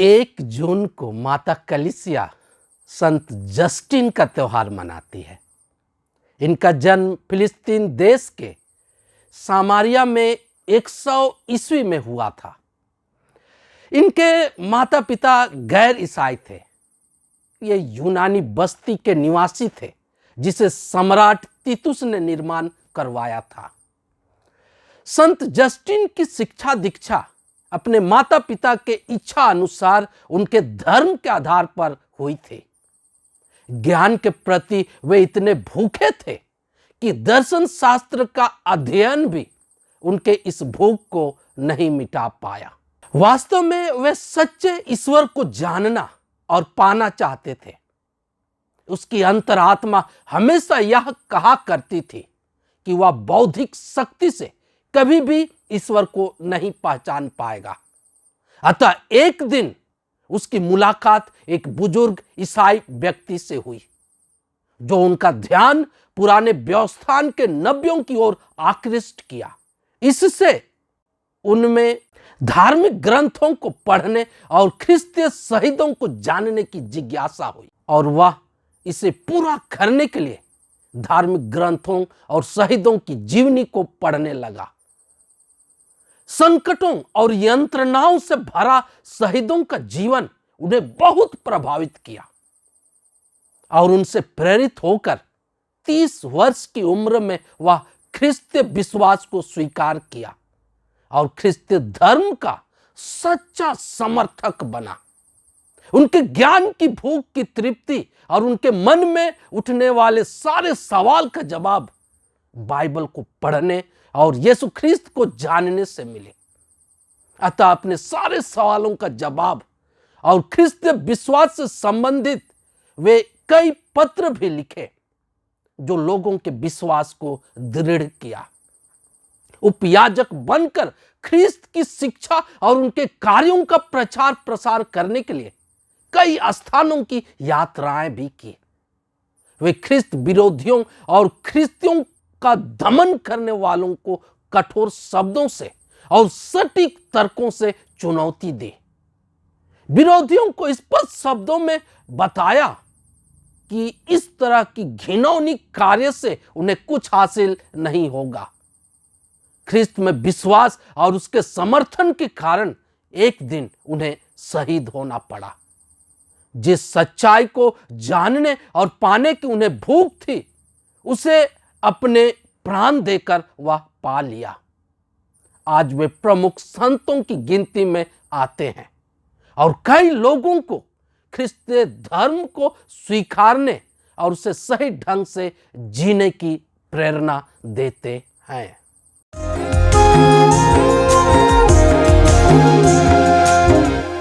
1 जून को माता कलीसिया संत जस्टिन का त्योहार मनाती है। इनका जन्म फिलिस्तीन देश के सामारिया में 100 ईस्वी में हुआ था। इनके माता पिता गैर ईसाई थे। ये यूनानी बस्ती के निवासी थे जिसे सम्राट तीतुस ने निर्माण करवाया था। संत जस्टिन की शिक्षा दीक्षा अपने माता पिता के इच्छा अनुसार उनके धर्म के आधार पर हुई थी। ज्ञान के प्रति वे इतने भूखे थे कि दर्शन शास्त्र का अध्ययन भी उनके इस भूख को नहीं मिटा पाया। वास्तव में वे सच्चे ईश्वर को जानना और पाना चाहते थे। उसकी अंतरात्मा हमेशा यह कहा करती थी कि वह बौद्धिक शक्ति से कभी भी ईश्वर को नहीं पहचान पाएगा। अतः एक दिन उसकी मुलाकात एक बुजुर्ग ईसाई व्यक्ति से हुई, जो उनका ध्यान पुराने व्यवस्थान के नबियों की ओर आकृष्ट किया। इससे उनमें धार्मिक ग्रंथों को पढ़ने और ख्रिस्तीय शहीदों को जानने की जिज्ञासा हुई और वह इसे पूरा करने के लिए धार्मिक ग्रंथों और शहीदों की जीवनी को पढ़ने लगा। संकटों और यंत्रणाओं से भरा शहीदों का जीवन उन्हें बहुत प्रभावित किया और उनसे प्रेरित होकर 30 वर्ष की उम्र में वह ख्रिस्तीय विश्वास को स्वीकार किया और ख्रिस्तीय धर्म का सच्चा समर्थक बना। उनके ज्ञान की भूख की तृप्ति और उनके मन में उठने वाले सारे सवाल का जवाब बाइबल को पढ़ने और यीशु ख्रिस्त को जानने से मिले। अतः अपने सारे सवालों का जवाब और ख्रिस्तीय विश्वास से संबंधित वे कई पत्र भी लिखे जो लोगों के विश्वास को दृढ़ किया। उपयाजक बनकर ख्रिस्त की शिक्षा और उनके कार्यों का प्रचार प्रसार करने के लिए कई स्थानों की यात्राएं भी की। वे ख्रिस्त विरोधियों और ख्रिस्तियों का दमन करने वालों को कठोर शब्दों से और सटीक तर्कों से चुनौती दी। विरोधियों को स्पष्ट शब्दों में बताया कि इस तरह की घिनौनी कार्य से उन्हें कुछ हासिल नहीं होगा। ख्रिस्त में विश्वास और उसके समर्थन के कारण एक दिन उन्हें शहीद होना पड़ा। जिस सच्चाई को जानने और पाने की उन्हें भूख थी, उसे अपने प्राण देकर वह पा लिया। आज वे प्रमुख संतों की गिनती में आते हैं और कई लोगों को ख्रिस्तीय धर्म को स्वीकारने और उसे सही ढंग से जीने की प्रेरणा देते हैं।